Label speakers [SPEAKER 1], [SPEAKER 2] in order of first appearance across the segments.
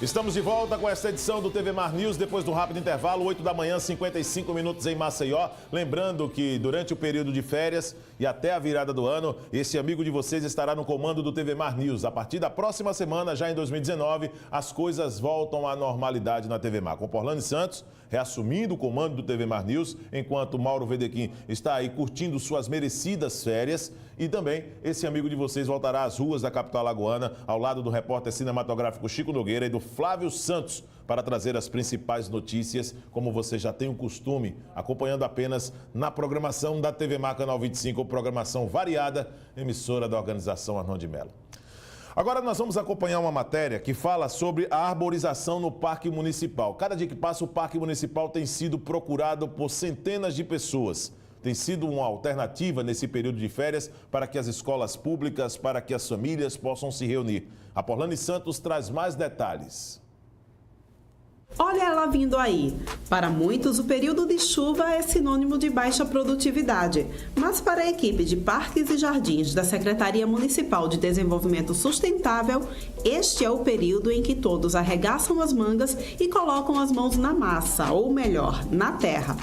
[SPEAKER 1] Estamos de volta com esta edição do TV Mar News, depois do rápido intervalo, 8 da manhã, 55 minutos em Maceió. Lembrando que durante o período de férias e até a virada do ano, esse amigo de vocês estará no comando do TV Mar News. A partir da próxima semana, já em 2019, as coisas voltam à normalidade na TV Mar. Com Porlane Santos reassumindo o comando do TV Mar News, enquanto Mauro Vedequim está aí curtindo suas merecidas férias. E também esse amigo de vocês voltará às ruas da capital alagoana, ao lado do repórter cinematográfico Chico Nogueira e do Flávio Santos, para trazer as principais notícias, como você já tem o costume, acompanhando apenas na programação da TV Mar Canal 25, programação variada, emissora da organização Arnon de Mello. Agora nós vamos acompanhar uma matéria que fala sobre a arborização no Parque Municipal. Cada dia que passa, o Parque Municipal tem sido procurado por centenas de pessoas. Tem sido uma alternativa nesse período de férias para que as escolas públicas, para que as famílias possam se reunir. A Porlane Santos traz mais detalhes.
[SPEAKER 2] Olha ela vindo aí. Para muitos, o período de chuva é sinônimo de baixa produtividade. Mas para a equipe de Parques e Jardins da Secretaria Municipal de Desenvolvimento Sustentável, este é o período em que todos arregaçam as mangas e colocam as mãos na massa, ou melhor, na terra.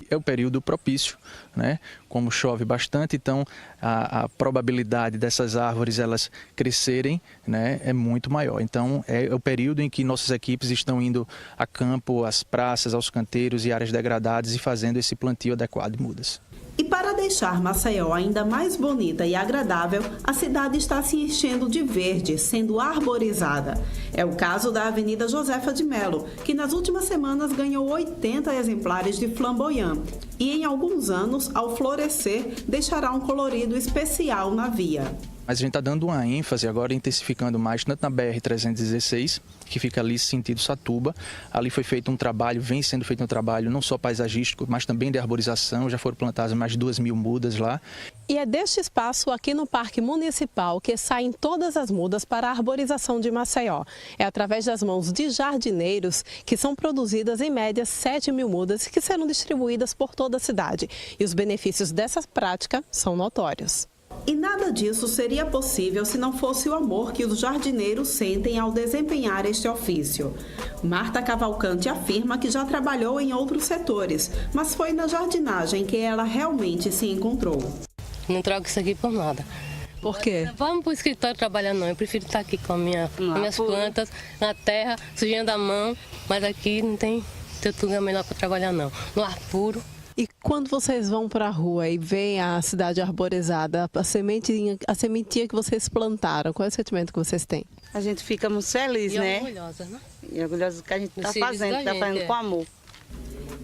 [SPEAKER 3] É o período propício, né? Como chove bastante, então a probabilidade dessas árvores elas crescerem, né, é muito maior. Então é o período em que nossas equipes estão indo a campo, às praças, aos canteiros e áreas degradadas e fazendo esse plantio adequado de mudas.
[SPEAKER 2] E para deixar Maceió ainda mais bonita e agradável, a cidade está se enchendo de verde, sendo arborizada. É o caso da Avenida Josefa de Mello, que nas últimas semanas ganhou 80 exemplares de flamboyant. E em alguns anos, ao florescer, deixará um colorido especial na via.
[SPEAKER 3] Mas a gente está dando uma ênfase agora, intensificando mais, tanto na BR-316, que fica ali sentido Satuba. Ali foi feito um trabalho, vem sendo feito um trabalho não só paisagístico, mas também de arborização. Já foram plantadas mais de 2.000 mudas lá.
[SPEAKER 4] E é deste espaço aqui no Parque Municipal que saem todas as mudas para a arborização de Maceió. É através das mãos de jardineiros que são produzidas em média 7.000 mudas que serão distribuídas por toda a cidade. E os benefícios dessa prática são notórios.
[SPEAKER 2] E nada disso seria possível se não fosse o amor que os jardineiros sentem ao desempenhar este ofício. Marta Cavalcante afirma que já trabalhou em outros setores, mas foi na jardinagem que ela realmente se encontrou.
[SPEAKER 5] Não troco isso aqui por nada.
[SPEAKER 4] Por quê?
[SPEAKER 5] Vamos para o escritório trabalhar não, eu prefiro estar aqui com minhas plantas, na terra, sujando a mão, mas aqui não tem outro lugar melhor para trabalhar não, no ar puro.
[SPEAKER 4] E quando vocês vão para a rua e veem a cidade arborizada, a sementinha que vocês plantaram, qual é o sentimento que vocês têm?
[SPEAKER 6] A gente fica muito feliz, né?
[SPEAKER 5] Orgulhosa, né?
[SPEAKER 6] E orgulhosa do que a gente está fazendo, está fazendo com amor.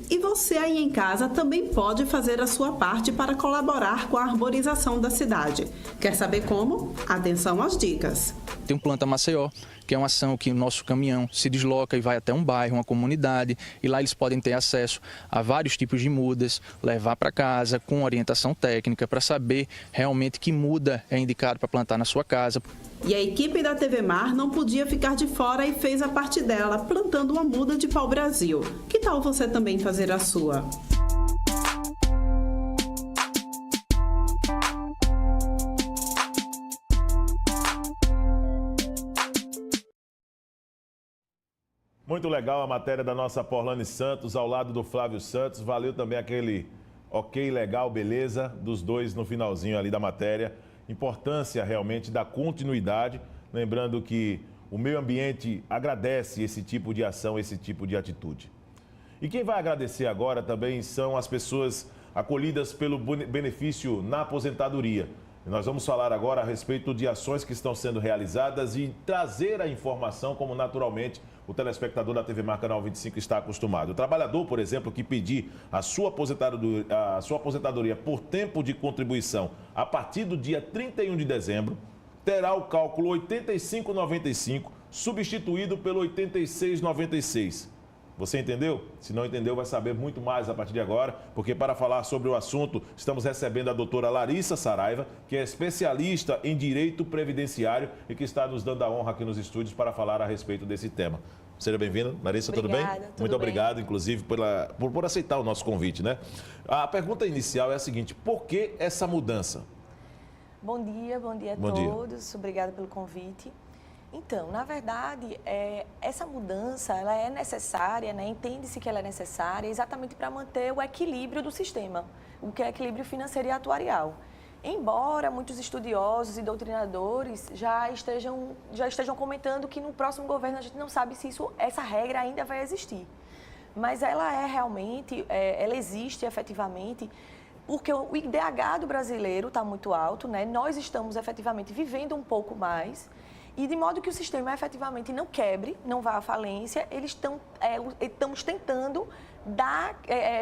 [SPEAKER 2] E você aí em casa também pode fazer a sua parte para colaborar com a arborização da cidade. Quer saber como? Atenção às dicas.
[SPEAKER 3] Tem um Planta Maceió, que é uma ação que o nosso caminhão se desloca e vai até um bairro, uma comunidade, e lá eles podem ter acesso a vários tipos de mudas, levar para casa com orientação técnica para saber realmente que muda é indicado para plantar na sua casa.
[SPEAKER 2] E a equipe da TV Mar não podia ficar de fora e fez a parte dela, plantando uma muda de pau-brasil. Que tal você também fazer a sua?
[SPEAKER 1] Muito legal a matéria da nossa Porlane Santos ao lado do Flávio Santos. Valeu também aquele ok, legal, beleza dos dois no finalzinho ali da matéria. Importância realmente da continuidade. Lembrando que o meio ambiente agradece esse tipo de ação, esse tipo de atitude. E quem vai agradecer agora também são as pessoas acolhidas pelo benefício na aposentadoria. Nós vamos falar agora a respeito de ações que estão sendo realizadas e trazer a informação como naturalmente o telespectador da TV Mar Canal 25 está acostumado. O trabalhador, por exemplo, que pedir a sua aposentadoria por tempo de contribuição a partir do dia 31 de dezembro, terá o cálculo 85,95 substituído pelo 86,96. Você entendeu? Se não entendeu, vai saber muito mais a partir de agora, porque para falar sobre o assunto, estamos recebendo a doutora Larissa Saraiva, que é especialista em direito previdenciário e que está nos dando a honra aqui nos estúdios para falar a respeito desse tema. Seja bem-vinda, Larissa, tudo bem? Muito obrigado, inclusive, por aceitar o nosso convite, né? A pergunta inicial é a seguinte: por que essa mudança?
[SPEAKER 7] Bom dia a todos. Obrigada pelo convite. Então, na verdade, essa mudança ela é necessária, né? Entende-se que ela é necessária exatamente para manter o equilíbrio do sistema, o que é equilíbrio financeiro e atuarial. Embora muitos estudiosos e doutrinadores já estejam comentando que no próximo governo a gente não sabe se essa regra ainda vai existir. Mas ela ela existe efetivamente, porque o IDH do brasileiro está muito alto, né? Nós estamos efetivamente vivendo um pouco mais. E de modo que o sistema efetivamente não quebre, não vá à falência, estamos tentando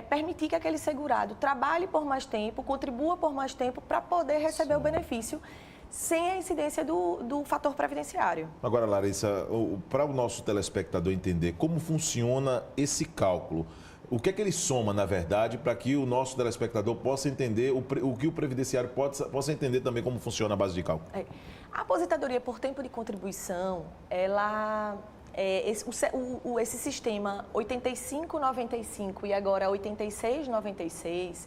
[SPEAKER 7] permitir que aquele segurado trabalhe por mais tempo, contribua por mais tempo para poder receber o benefício sem a incidência do fator previdenciário.
[SPEAKER 1] Agora, Larissa, para o nosso telespectador entender como funciona esse cálculo, o que é que ele soma, na verdade, para que o nosso telespectador possa entender o que o previdenciário possa entender também como funciona a base de cálculo?
[SPEAKER 7] A aposentadoria por tempo de contribuição, esse sistema 85-95 e agora 86-96,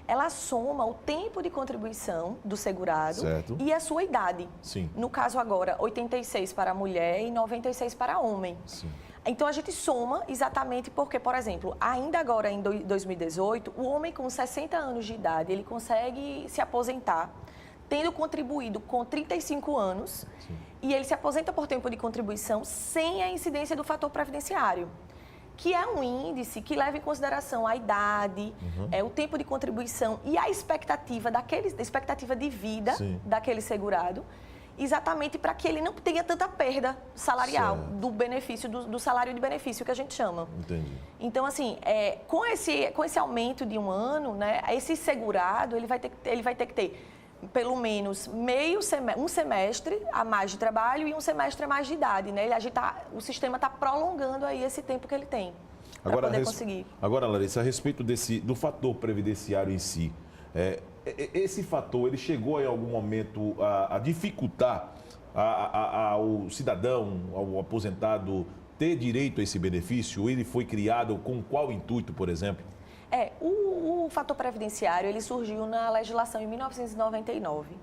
[SPEAKER 7] ela soma o tempo de contribuição do segurado
[SPEAKER 1] certo.
[SPEAKER 7] E a sua idade.
[SPEAKER 1] Sim.
[SPEAKER 7] No caso agora, 86 para a mulher e 96 para homem.
[SPEAKER 1] Sim.
[SPEAKER 7] Então, a gente soma exatamente porque, por exemplo, ainda agora em 2018, o homem com 60 anos de idade, ele consegue se aposentar tendo contribuído com 35 anos. Sim. E ele se aposenta por tempo de contribuição sem a incidência do fator previdenciário, que é um índice que leva em consideração a idade, o tempo de contribuição e a expectativa de vida
[SPEAKER 1] Sim.
[SPEAKER 7] daquele segurado, exatamente para que ele não tenha tanta perda salarial
[SPEAKER 1] certo.
[SPEAKER 7] do benefício, do salário de benefício que a gente chama.
[SPEAKER 1] Entendi.
[SPEAKER 7] Então, assim, com esse aumento de um ano, né, esse segurado, ele vai ter que ter pelo menos um semestre a mais de trabalho e um semestre a mais de idade, né? O sistema está prolongando aí esse tempo que ele tem para poder conseguir.
[SPEAKER 1] Agora, Larissa, a respeito do fator previdenciário em si, esse fator, ele chegou em algum momento a dificultar ao cidadão, ao aposentado, ter direito a esse benefício? Ou ele foi criado com qual intuito, por exemplo?
[SPEAKER 7] O fator previdenciário, ele surgiu na legislação em 1999,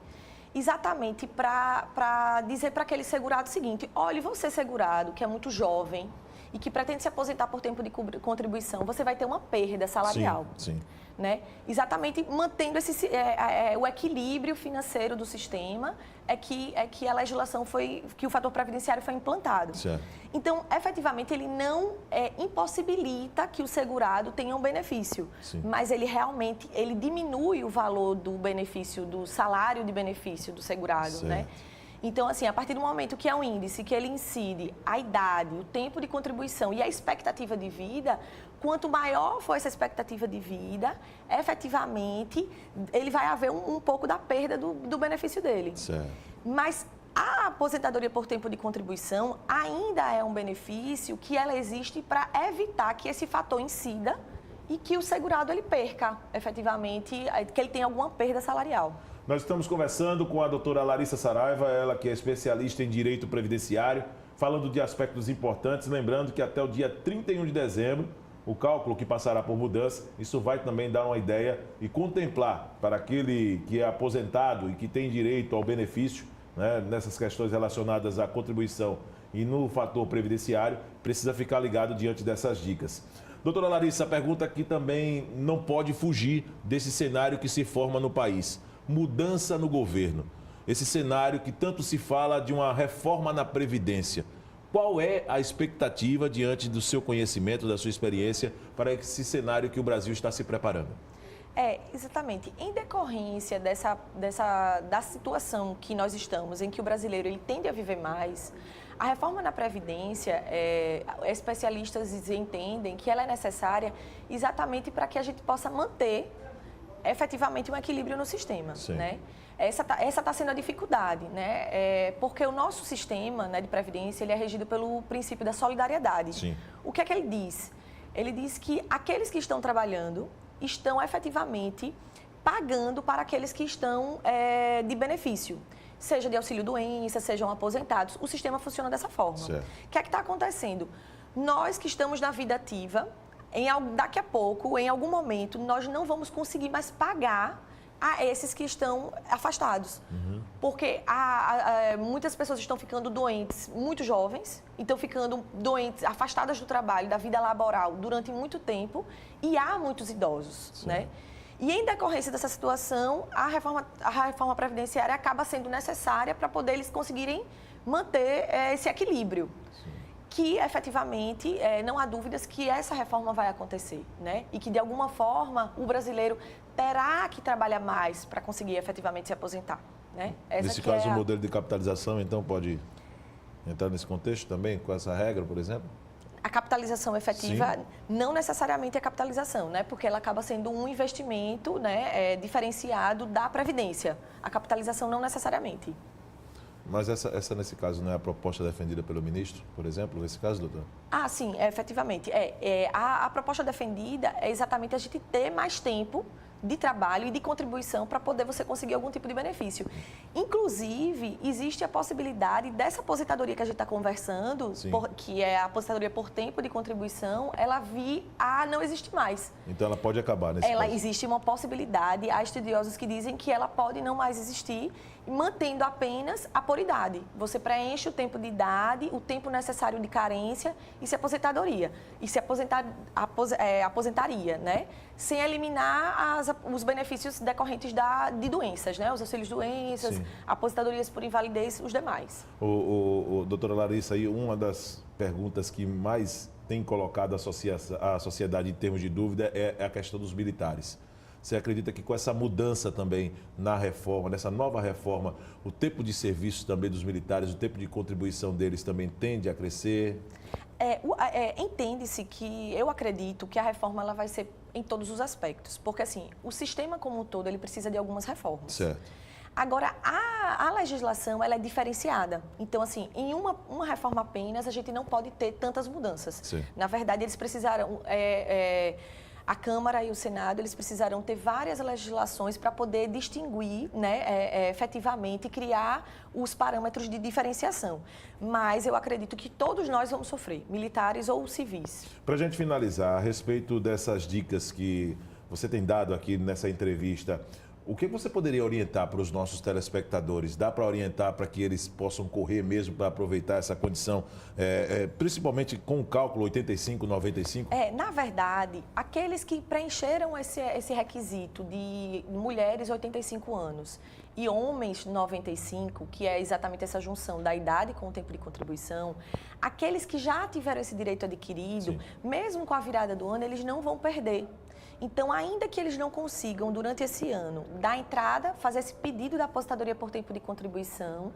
[SPEAKER 7] exatamente para dizer para aquele segurado o seguinte: olha, você segurado, que é muito jovem e que pretende se aposentar por tempo de contribuição, você vai ter uma perda salarial.
[SPEAKER 1] Sim, sim.
[SPEAKER 7] Né? Exatamente mantendo o equilíbrio financeiro do sistema que a legislação que o fator previdenciário foi implantado.
[SPEAKER 1] Certo.
[SPEAKER 7] Então, efetivamente, ele não impossibilita que o segurado tenha um benefício,
[SPEAKER 1] sim.
[SPEAKER 7] mas ele diminui o valor do benefício, do salário de benefício do segurado,
[SPEAKER 1] certo.
[SPEAKER 7] né? Então, assim, a partir do momento que é um índice que ele incide a idade, o tempo de contribuição e a expectativa de vida, quanto maior for essa expectativa de vida, efetivamente, ele vai haver um pouco da perda do benefício dele.
[SPEAKER 1] Certo.
[SPEAKER 7] Mas a aposentadoria por tempo de contribuição ainda é um benefício que ela existe para evitar que esse fator incida e que o segurado ele perca, efetivamente, que ele tenha alguma perda salarial.
[SPEAKER 1] Nós estamos conversando com a doutora Larissa Saraiva, ela que é especialista em direito previdenciário, falando de aspectos importantes, lembrando que até o dia 31 de dezembro, o cálculo que passará por mudança, isso vai também dar uma ideia e contemplar para aquele que é aposentado e que tem direito ao benefício, né, nessas questões relacionadas à contribuição e no fator previdenciário, precisa ficar ligado diante dessas dicas. Doutora Larissa, a pergunta que também não pode fugir desse cenário que se forma no país. Mudança no governo. Esse cenário que tanto se fala de uma reforma na Previdência. Qual é a expectativa diante do seu conhecimento, da sua experiência, para esse cenário que o Brasil está se preparando?
[SPEAKER 7] Exatamente. Em decorrência da situação que nós estamos, em que o brasileiro ele tende a viver mais, a reforma na Previdência, especialistas entendem que ela é necessária exatamente para que a gente possa manter efetivamente um equilíbrio no sistema, né? Essa está sendo a dificuldade, né? Porque o nosso sistema, né, de previdência ele é regido pelo princípio da solidariedade.
[SPEAKER 1] Sim.
[SPEAKER 7] O que é que ele diz? Ele diz que aqueles que estão trabalhando estão efetivamente pagando para aqueles que estão de benefício, seja de auxílio-doença, sejam aposentados. O sistema funciona dessa forma.
[SPEAKER 1] Certo.
[SPEAKER 7] O que é que está acontecendo? Nós que estamos na vida ativa, daqui a pouco, em algum momento, nós não vamos conseguir mais pagar a esses que estão afastados. porque muitas pessoas estão ficando doentes muito jovens, então ficando doentes, afastadas do trabalho, da vida laboral durante muito tempo, e há muitos idosos, né? E em decorrência dessa situação, a reforma previdenciária acaba sendo necessária para poder eles conseguirem manter esse equilíbrio. Sim. Que, efetivamente, não há dúvidas que essa reforma vai acontecer, né? E que, de alguma forma, o brasileiro terá que trabalhar mais para conseguir, efetivamente, se aposentar, né?
[SPEAKER 1] Nesse caso, o modelo de capitalização, então, pode entrar nesse contexto também, com essa regra, por exemplo?
[SPEAKER 7] A capitalização efetiva,
[SPEAKER 1] sim,
[SPEAKER 7] não necessariamente é capitalização, né? Porque ela acaba sendo um investimento, né, diferenciado da Previdência. A capitalização não necessariamente.
[SPEAKER 1] Mas essa nesse caso, não é a proposta defendida pelo ministro, por exemplo, nesse caso, doutor?
[SPEAKER 7] Ah, sim, efetivamente. A proposta defendida é exatamente a gente ter mais tempo de trabalho e de contribuição para poder você conseguir algum tipo de benefício. Inclusive, existe a possibilidade dessa aposentadoria que a gente está conversando, que é a aposentadoria por tempo de contribuição, ela vir a não existir mais.
[SPEAKER 1] Então, ela pode acabar nesse caso?
[SPEAKER 7] Existe uma possibilidade, há estudiosos que dizem que ela pode não mais existir, mantendo apenas a por idade. Você preenche o tempo de idade, o tempo necessário de carência e se aposentadoria. E se aposentaria, né? Sem eliminar os benefícios decorrentes de doenças, né? Os auxílios doenças, aposentadorias por invalidez, os demais.
[SPEAKER 1] Doutora Larissa, aí uma das perguntas que mais tem colocado a sociedade em termos de dúvida é a questão dos militares. Você acredita que com essa mudança também na reforma, nessa nova reforma, o tempo de serviço também dos militares, o tempo de contribuição deles também tende a crescer?
[SPEAKER 7] Entende-se que eu acredito que a reforma ela vai ser em todos os aspectos, porque assim, o sistema como um todo ele precisa de algumas reformas.
[SPEAKER 1] Certo.
[SPEAKER 7] Agora, a legislação ela é diferenciada. Então, assim, em uma reforma apenas, a gente não pode ter tantas mudanças.
[SPEAKER 1] Sim.
[SPEAKER 7] Na verdade, eles precisaram... a Câmara e o Senado, eles precisarão ter várias legislações para poder distinguir, né, efetivamente, criar os parâmetros de diferenciação. Mas eu acredito que todos nós vamos sofrer, militares ou civis.
[SPEAKER 1] Para a gente finalizar, a respeito dessas dicas que você tem dado aqui nessa entrevista, o que você poderia orientar para os nossos telespectadores? Dá para orientar para que eles possam correr mesmo para aproveitar essa condição, principalmente com o cálculo 85, 95?
[SPEAKER 7] Na verdade, aqueles que preencheram esse requisito de mulheres 85 anos e homens 95, que é exatamente essa junção da idade com o tempo de contribuição, aqueles que já tiveram esse direito adquirido, mesmo com a virada do ano, eles não vão perder. Então, ainda que eles não consigam, durante esse ano, dar entrada, fazer esse pedido da aposentadoria por tempo de contribuição,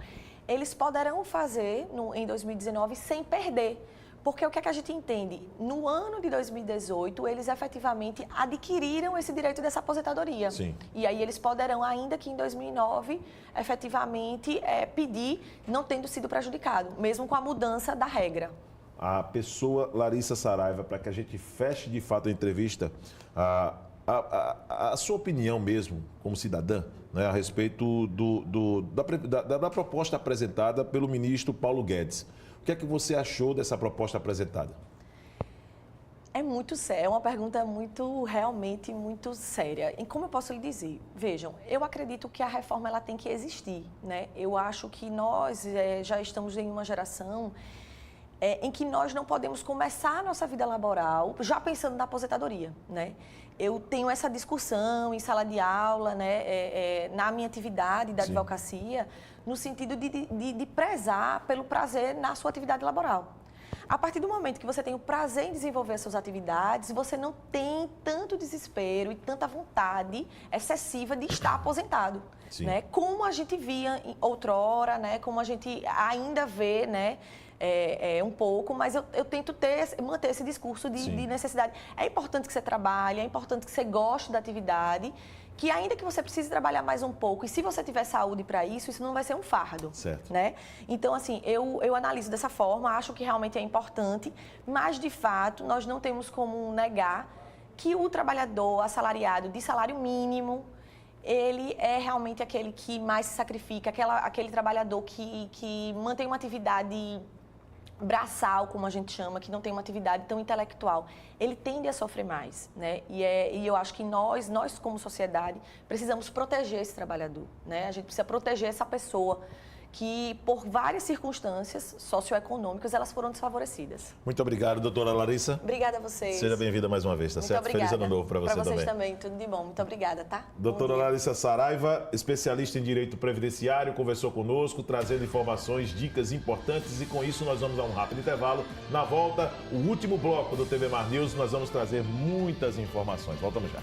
[SPEAKER 7] eles poderão fazer em 2019 sem perder. Porque o que é que a gente entende? No ano de 2018, eles efetivamente adquiriram esse direito dessa aposentadoria.
[SPEAKER 1] Sim.
[SPEAKER 7] E aí eles poderão, ainda que em 2009, efetivamente pedir, não tendo sido prejudicado, mesmo com a mudança da regra.
[SPEAKER 1] A pessoa Larissa Saraiva, para que a gente feche de fato a entrevista, a sua opinião mesmo, como cidadã, né, a respeito da proposta apresentada pelo ministro Paulo Guedes. O que é que você achou dessa proposta apresentada?
[SPEAKER 7] É muito séria, é uma pergunta realmente muito séria. E como eu posso lhe dizer? Vejam, eu acredito que a reforma ela tem que existir, né? Eu acho que nós já estamos em uma geração em que nós não podemos começar a nossa vida laboral já pensando na aposentadoria, né? Eu tenho essa discussão em sala de aula, né, na minha atividade da advocacia, no sentido de prezar pelo prazer na sua atividade laboral. A partir do momento que você tem o prazer em desenvolver as suas atividades, você não tem tanto desespero e tanta vontade excessiva de estar aposentado, né? Como a gente via outrora, né? Como a gente ainda vê, né? Um pouco, mas eu tento manter esse discurso de necessidade. É importante que você trabalhe, é importante que você goste da atividade, que ainda que você precise trabalhar mais um pouco, e se você tiver saúde para isso não vai ser um fardo.
[SPEAKER 1] Certo.
[SPEAKER 7] Né? Então, assim, eu analiso dessa forma, acho que realmente é importante, mas, de fato, nós não temos como negar que o trabalhador assalariado de salário mínimo, ele é realmente aquele que mais se sacrifica, aquele trabalhador que mantém uma atividade braçal, como a gente chama, que não tem uma atividade tão intelectual, ele tende a sofrer mais, né? E eu acho que nós como sociedade, precisamos proteger esse trabalhador, né? A gente precisa proteger essa pessoa que, por várias circunstâncias socioeconômicas, elas foram desfavorecidas.
[SPEAKER 1] Muito obrigado, doutora Larissa.
[SPEAKER 7] Obrigada a vocês.
[SPEAKER 1] Seja bem-vinda mais uma vez, tá certo?
[SPEAKER 7] Obrigada.
[SPEAKER 1] Feliz ano novo para você também.
[SPEAKER 7] Para vocês também, tudo de bom. Muito obrigada, tá?
[SPEAKER 1] Doutora Larissa Saraiva, especialista em Direito Previdenciário, conversou conosco, trazendo informações, dicas importantes, e com isso nós vamos a um rápido intervalo. Na volta, o último bloco do TV Mar News, nós vamos trazer muitas informações. Voltamos já.